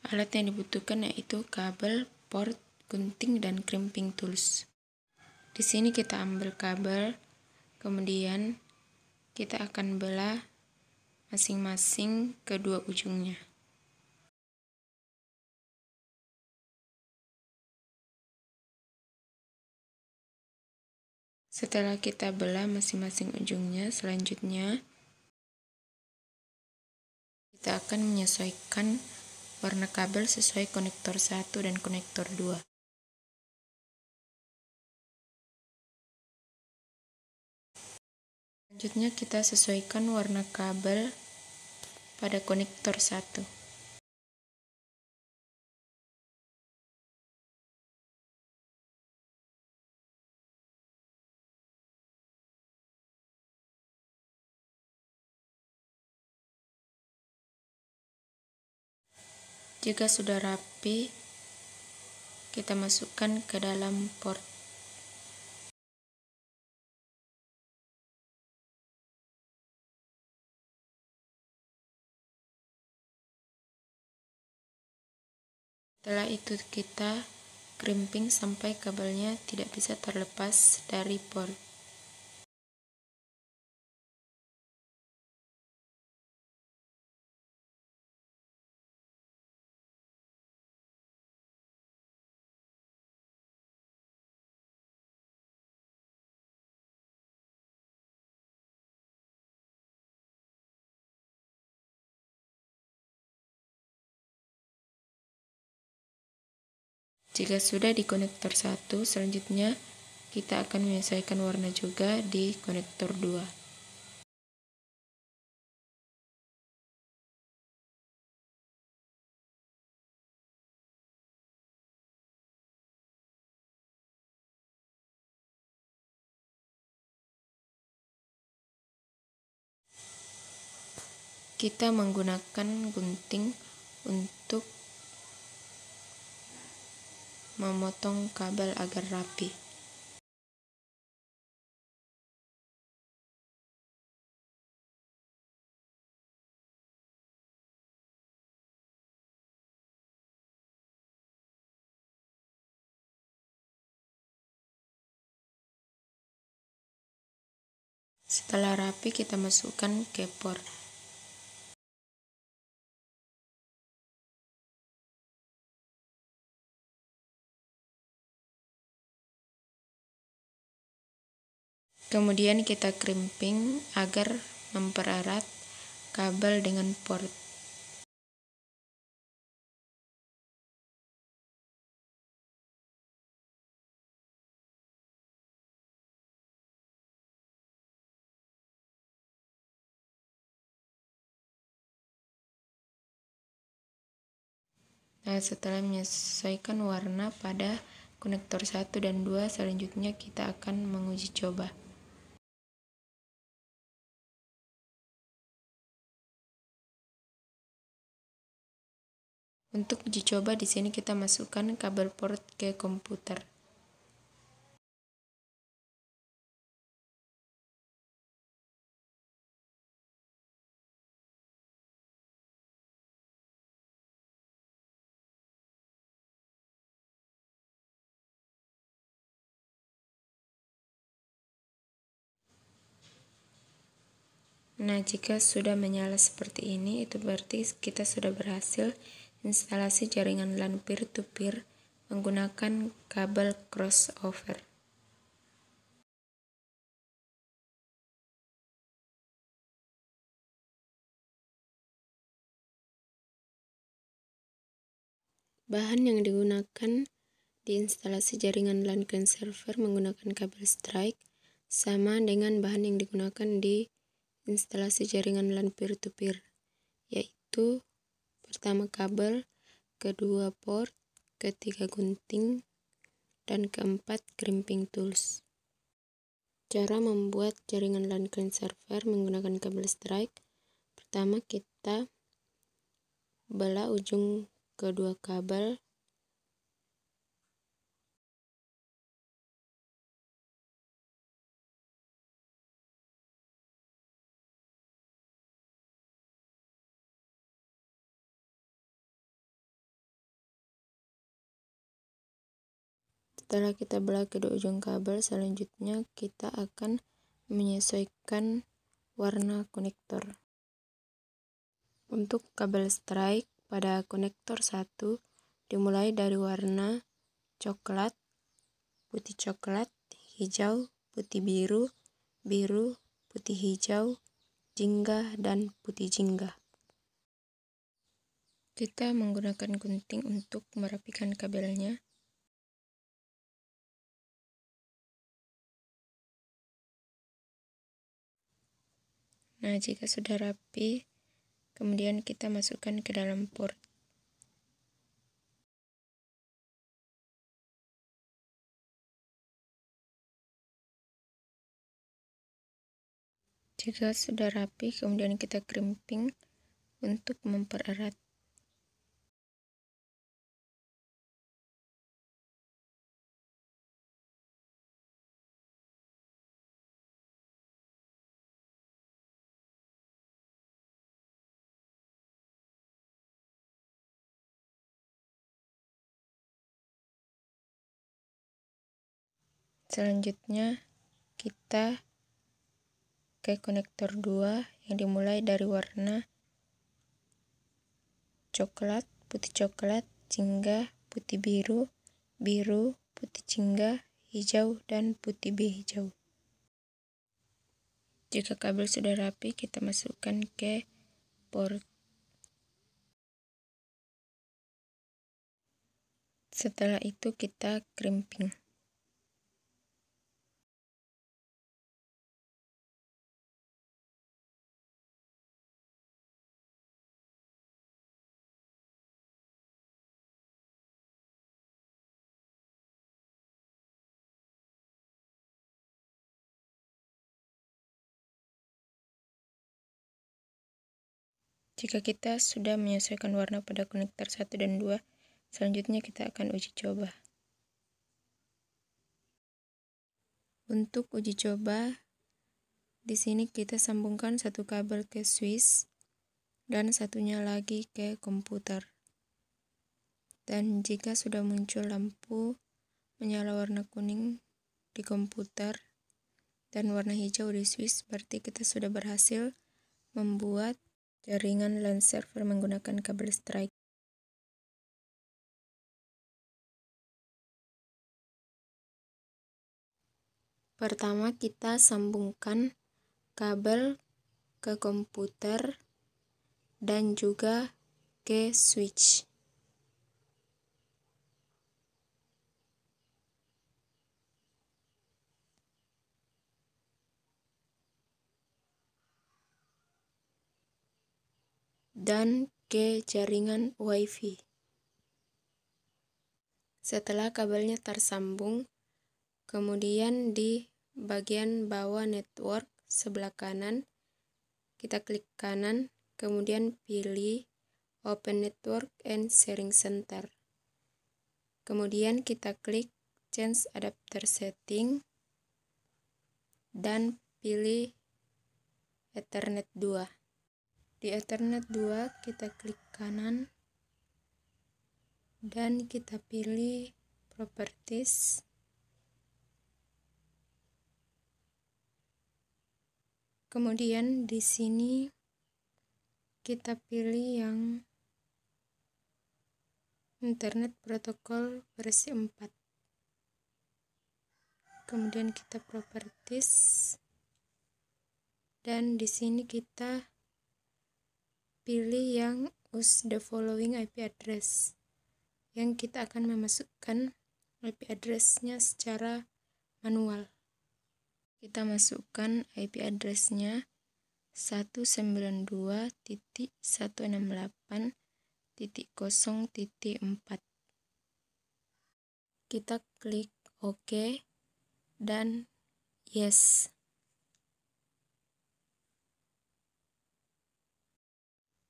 Alat yang dibutuhkan yaitu kabel, port, gunting, dan crimping tools. Di sini kita ambil kabel, kemudian kita akan belah masing-masing kedua ujungnya. Setelah kita belah masing-masing ujungnya, selanjutnya kita akan menyesuaikan warna kabel sesuai konektor 1 dan konektor 2. Selanjutnya kita sesuaikan warna kabel pada konektor 1. Jika sudah rapi, kita masukkan ke dalam port. Setelah itu kita crimping sampai kabelnya tidak bisa terlepas dari port. Jika sudah di konektor 1, selanjutnya kita akan menyesuaikan warna juga di konektor 2. Kita menggunakan gunting untuk memotong kabel agar rapi. Setelah rapi, kita masukkan ke port. Kemudian kita crimping agar mempererat kabel dengan port. Nah, setelah menyesuaikan warna pada konektor 1 dan 2, selanjutnya kita akan menguji coba. Untuk uji coba di sini kita masukkan kabel port ke komputer. Nah, jika sudah menyala seperti ini, itu berarti kita sudah berhasil instalasi jaringan LAN peer-to-peer menggunakan kabel crossover. Bahan yang digunakan di instalasi jaringan LAN CAN server menggunakan kabel strike sama dengan bahan yang digunakan di instalasi jaringan LAN peer-to-peer, yaitu pertama kabel, kedua port, ketiga gunting, dan keempat crimping tools. Cara membuat jaringan LAN CAN server menggunakan kabel strike. Pertama, kita belah ujung kedua kabel. Setelah kita belah kedua ujung kabel, selanjutnya kita akan menyesuaikan warna konektor. Untuk kabel strike pada konektor 1 dimulai dari warna coklat, putih coklat, hijau, putih biru, biru, putih hijau, jingga, dan putih jingga. Kita menggunakan gunting untuk merapikan kabelnya. Nah, jika sudah rapi, kemudian kita masukkan ke dalam port. Jika sudah rapi, kemudian kita crimping untuk mempererat. Selanjutnya kita ke konektor 2 yang dimulai dari warna coklat, putih coklat, jingga, putih biru, biru, putih jingga, hijau, dan putih hijau. Jika kabel sudah rapi, kita masukkan ke port. Setelah itu kita crimping. Jika kita sudah menyesuaikan warna pada konektor 1 dan 2, selanjutnya kita akan uji coba. Untuk uji coba, di sini kita sambungkan satu kabel ke switch dan satunya lagi ke komputer. Dan jika sudah muncul lampu menyala warna kuning di komputer dan warna hijau di switch, berarti kita sudah berhasil membuat jaringan LAN server menggunakan kabel strike. Pertama, kita sambungkan kabel ke komputer dan juga ke switch. Dan ke jaringan WiFi. Setelah kabelnya tersambung, kemudian di bagian bawah network sebelah kanan, kita klik kanan, kemudian pilih Open Network and Sharing Center. Kemudian kita klik Change Adapter Setting dan pilih Ethernet 2. Di Ethernet 2 kita klik kanan dan kita pilih Properties. Kemudian di sini kita pilih yang Internet Protocol versi 4. Kemudian kita Properties dan di sini kita pilih yang Use the following IP address, yang kita akan memasukkan IP address-nya secara manual. Kita masukkan IP address-nya 192.168.0.4. Kita klik OK dan Yes.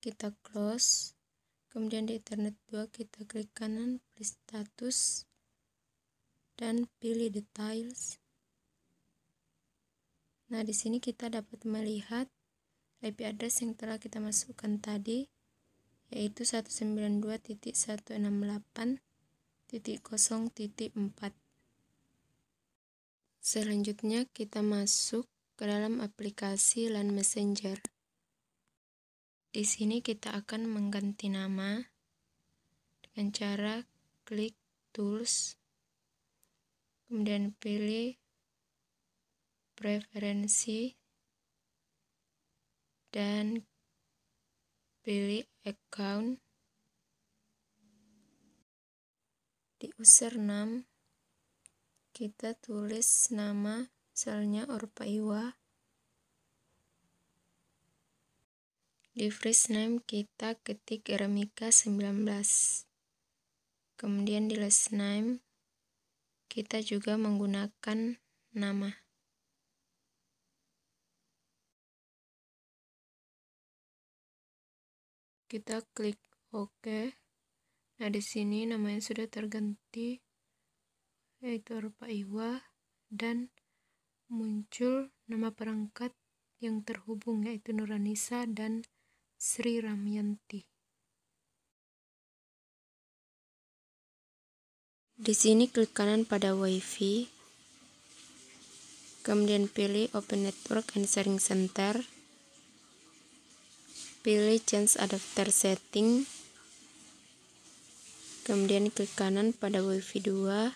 Kita close. Kemudian di Ethernet 2 kita klik kanan, pilih status dan pilih details. Nah, di sini kita dapat melihat IP address yang telah kita masukkan tadi, yaitu 192.168.0.4. Selanjutnya kita masuk ke dalam aplikasi LAN Messenger. Di sini kita akan mengganti nama dengan cara klik Tools, kemudian pilih Preferensi, dan pilih Account. Di username kita tulis nama, misalnya Orpaiwa. Di first name kita ketik Ramika 19. Kemudian di last name kita juga menggunakan nama. Kita klik OK. Nah, di sini namanya sudah terganti, yaitu Orpaiwa, dan muncul nama perangkat yang terhubung, yaitu Nuranisa dan Sri Ramyanti. Di sini klik kanan pada WiFi, kemudian pilih Open Network and Sharing Center, pilih Change Adapter Setting, kemudian klik kanan pada WiFi 2,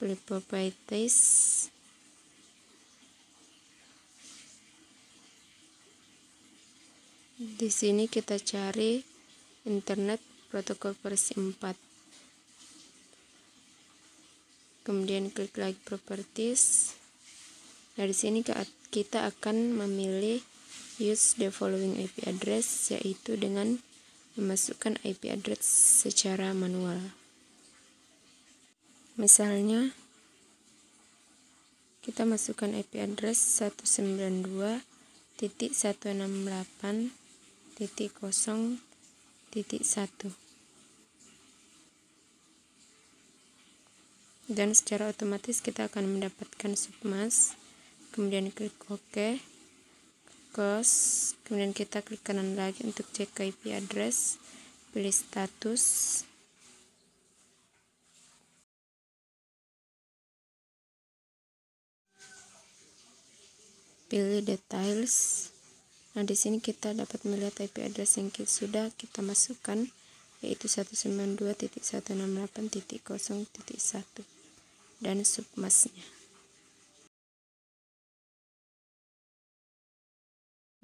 pilih Properties, di sini kita cari Internet Protokol versi 4. Kemudian klik lagi Properties. Nah, di sini kita akan memilih Use the following IP address, yaitu dengan memasukkan IP address secara manual. Misalnya, kita masukkan IP address 192.168.0.1 dan secara otomatis kita akan mendapatkan submask. Kemudian klik OK, close, kemudian kita klik kanan lagi untuk cek IP address, pilih status, pilih details. Nah, di sini kita dapat melihat IP address yang sudah kita masukkan, yaitu 192.168.0.1 dan submasknya.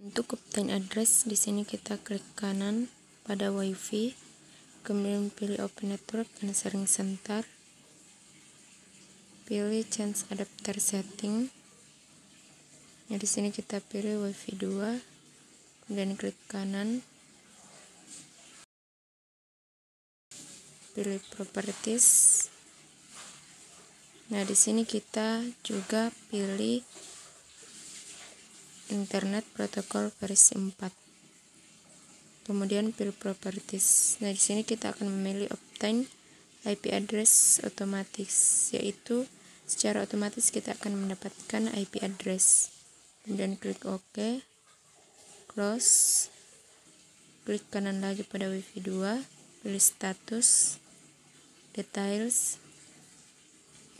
Untuk obtain address, di sini kita klik kanan pada WiFi, kemudian pilih Open Network and Sharing Center, pilih Change Adapter Setting. Nah, di sini kita pilih WiFi 2, kemudian klik kanan, pilih Properties. Nah, di sini kita juga pilih Internet Protokol versi 4. Kemudian pilih Properties. Nah, di sini kita akan memilih Obtain IP address otomatis, yaitu secara otomatis kita akan mendapatkan IP address. Kemudian klik OK, close, klik kanan lagi pada WiFi 2, pilih status, details.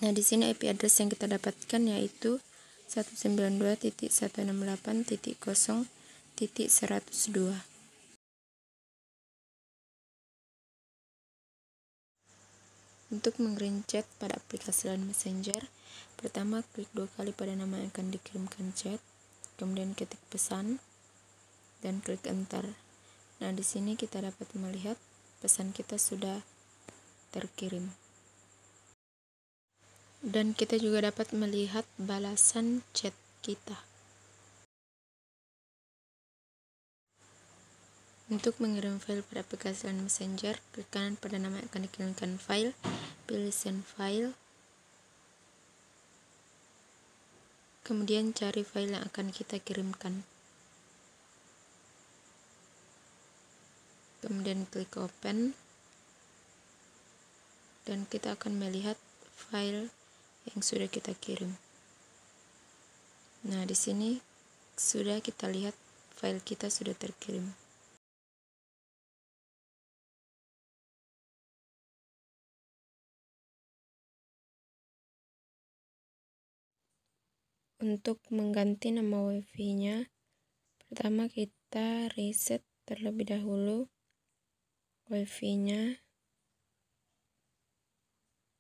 Nah, di sini IP address yang kita dapatkan yaitu 192.168.0.102. Untuk meng-green chat pada aplikasi LAN Messenger, pertama klik 2 kali pada nama yang akan dikirimkan chat, kemudian ketik pesan dan klik enter. Nah, di sini kita dapat melihat pesan kita sudah terkirim. Dan kita juga dapat melihat balasan chat kita. Untuk mengirim file pada aplikasi LAN Messenger, klik kanan pada nama yang akan dikirimkan file, pilih send file, kemudian cari file yang akan kita kirimkan. Kemudian klik open, dan kita akan melihat file yang sudah kita kirim. Nah, di sini sudah kita lihat file kita sudah terkirim. Untuk mengganti nama wifi-nya, pertama kita reset terlebih dahulu wifi-nya,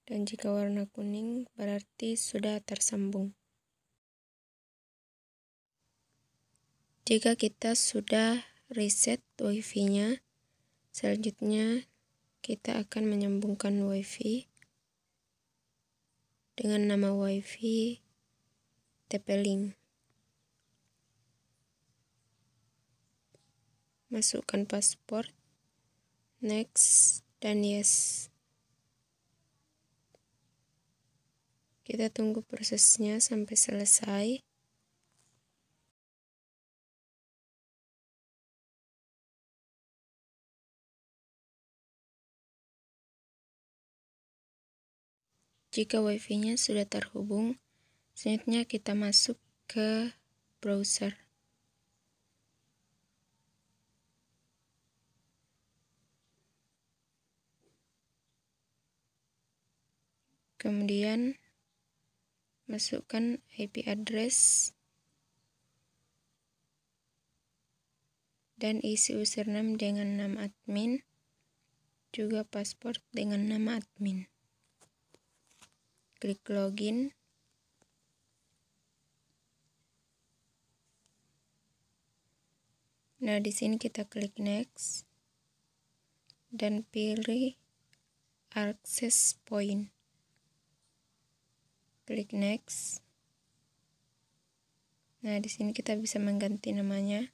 dan jika warna kuning berarti sudah tersambung. Jika kita sudah reset wifi-nya, selanjutnya kita akan menyambungkan wifi dengan nama wifi TP-Link. Masukkan password, next, dan yes. Kita tunggu prosesnya sampai selesai. Jika wifi-nya sudah terhubung, selanjutnya kita masuk ke browser. Kemudian masukkan IP address dan isi username dengan nama admin, juga password dengan nama admin. Klik login. Nah, di sini kita klik next dan pilih access point. Klik next. Nah, di sini kita bisa mengganti namanya,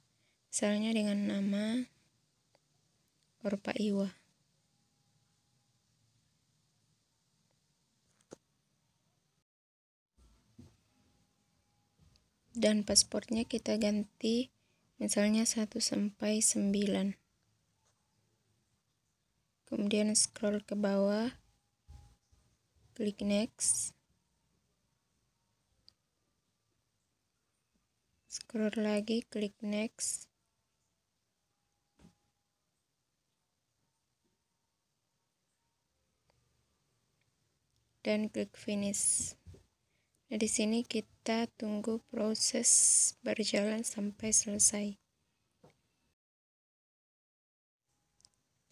misalnya dengan nama Orpa Iwa. Dan pasportnya kita ganti misalnya 1 sampai 9. Kemudian scroll ke bawah, klik next. Scroll lagi, klik next. Dan klik finish. Nah, di sini kita tunggu proses berjalan sampai selesai.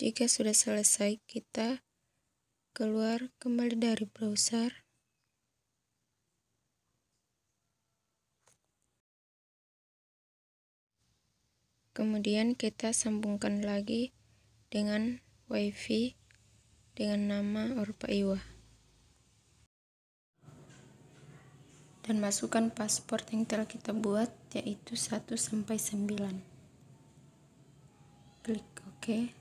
Jika sudah selesai, kita keluar kembali dari browser. Kemudian kita sambungkan lagi dengan wifi dengan nama Orpa Iwa. Dan masukkan password yang telah kita buat, yaitu 1 sampai 9. Klik OK.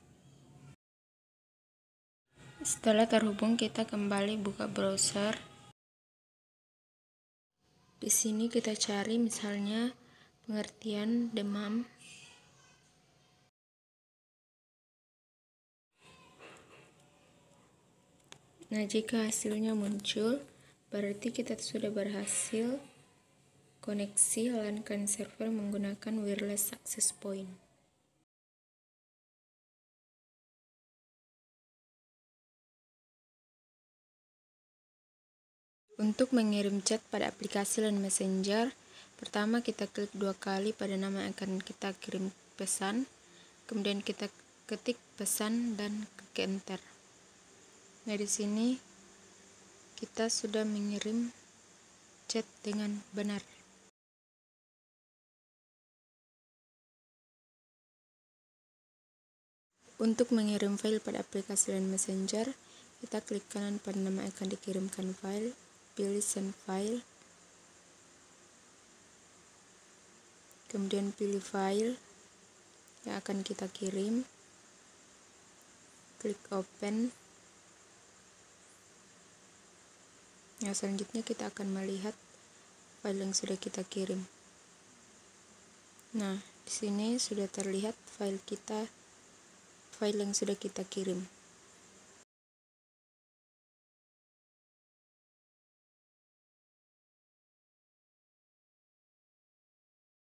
Setelah terhubung, kita kembali buka browser. Di sini kita cari misalnya pengertian demam. Nah, jika hasilnya muncul, berarti kita sudah berhasil koneksi LAN client server menggunakan wireless access point. Untuk mengirim chat pada aplikasi LAN Messenger, pertama kita klik 2 kali pada nama yang akan kita kirim pesan, kemudian kita ketik pesan dan klik enter. Nah, di sini kita sudah mengirim chat dengan benar. Untuk mengirim file pada aplikasi LAN Messenger, kita klik kanan pada nama yang akan dikirimkan file, pilih send file, kemudian pilih file yang akan kita kirim, klik open. Nah, selanjutnya kita akan melihat file yang sudah kita kirim. Nah, di sini sudah terlihat file yang sudah kita kirim.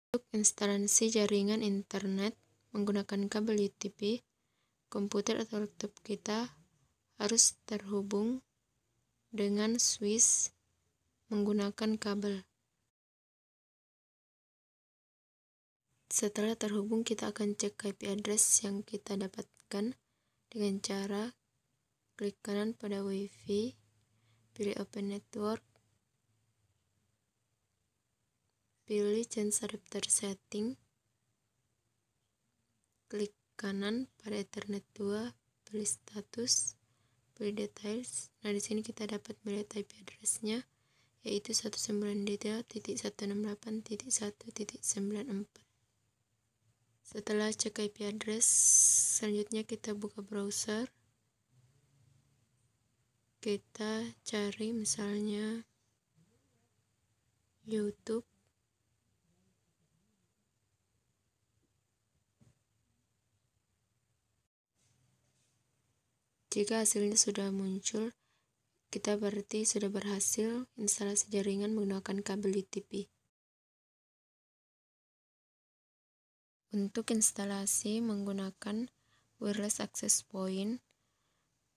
Untuk instalasi jaringan internet menggunakan kabel UTP, komputer atau laptop kita harus terhubung dengan switch menggunakan kabel. Setelah terhubung, kita akan cek IP address yang kita dapatkan dengan cara klik kanan pada Wi-Fi, pilih Open Network, pilih Change Adapter Setting, klik kanan pada Ethernet 2, pilih Status, pilih Details. Nah, di sini kita dapat melihat IP address-nya, yaitu 192.168.1.94. Setelah cek IP address, selanjutnya kita buka browser. Kita cari misalnya YouTube. Jika hasilnya sudah muncul, kita berarti sudah berhasil instalasi jaringan menggunakan kabel UTP. Untuk instalasi menggunakan wireless access point,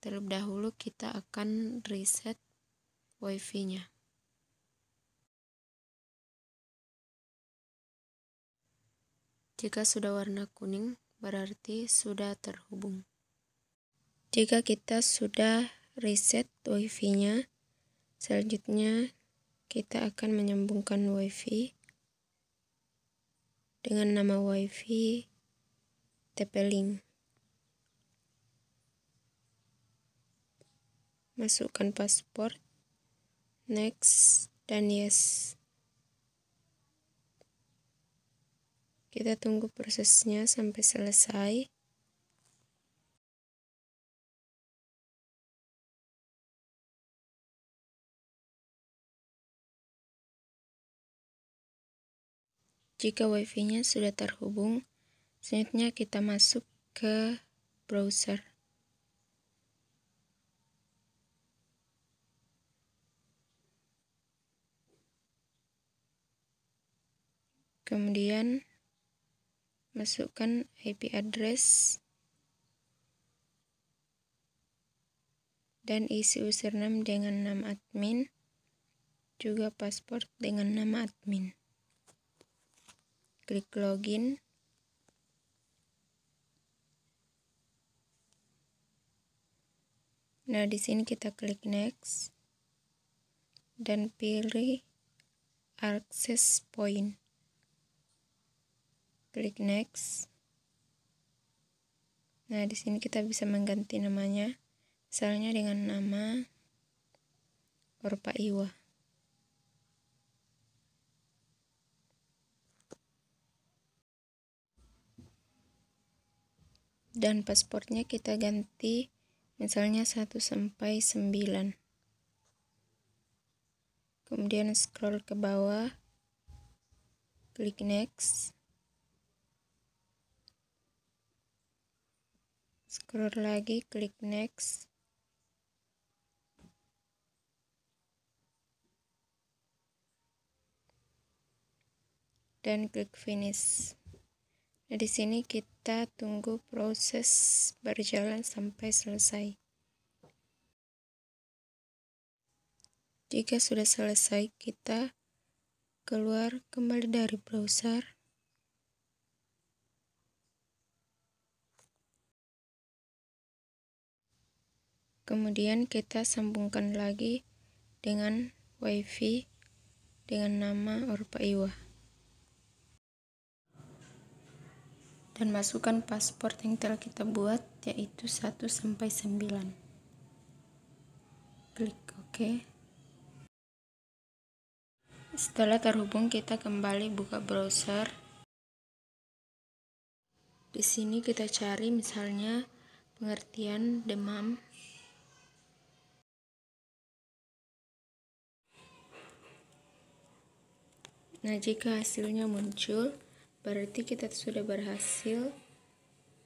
terlebih dahulu kita akan reset Wi-Fi-nya. Jika sudah warna kuning, berarti sudah terhubung. Jika kita sudah reset Wi-Fi-nya, selanjutnya kita akan menyambungkan Wi-Fi dengan nama Wi-Fi TP-Link. Masukkan password, next, dan yes. Kita tunggu prosesnya sampai selesai. Jika Wi-Fi-nya sudah terhubung, selanjutnya kita masuk ke browser. Kemudian masukkan IP address dan isi username dengan nama admin, juga password dengan nama admin. Klik login. Nah, di sini kita klik next dan pilih access point. Klik next. Nah, di sini kita bisa mengganti namanya, misalnya dengan nama Orpa Iwa. Dan pasportnya kita ganti misalnya 1 sampai 9. Kemudian scroll ke bawah, klik next. Scroll lagi, klik next. Dan klik finish. Nah, di sini kita tunggu proses berjalan sampai selesai. Jika sudah selesai, kita keluar kembali dari browser. Kemudian kita sambungkan lagi dengan Wi-Fi dengan nama Orpa Iwa. Dan masukkan password yang telah kita buat, yaitu 1 sampai 9. Klik OK. Setelah terhubung, kita kembali buka browser. Di sini kita cari misalnya pengertian demam. Nah, jika hasilnya muncul, berarti kita sudah berhasil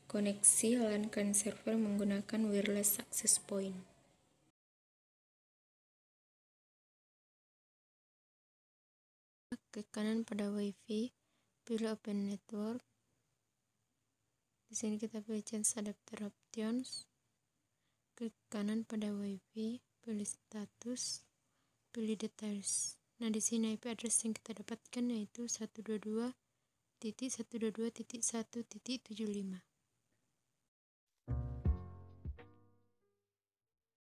koneksi LAN client server menggunakan wireless access point. Klik kanan pada Wi-Fi, pilih Open Network. Di sini kita pilih Change Adapter Options. Klik kanan pada Wi-Fi, pilih Status, pilih Details. Nah, di sini IP address yang kita dapatkan yaitu 122.1.75.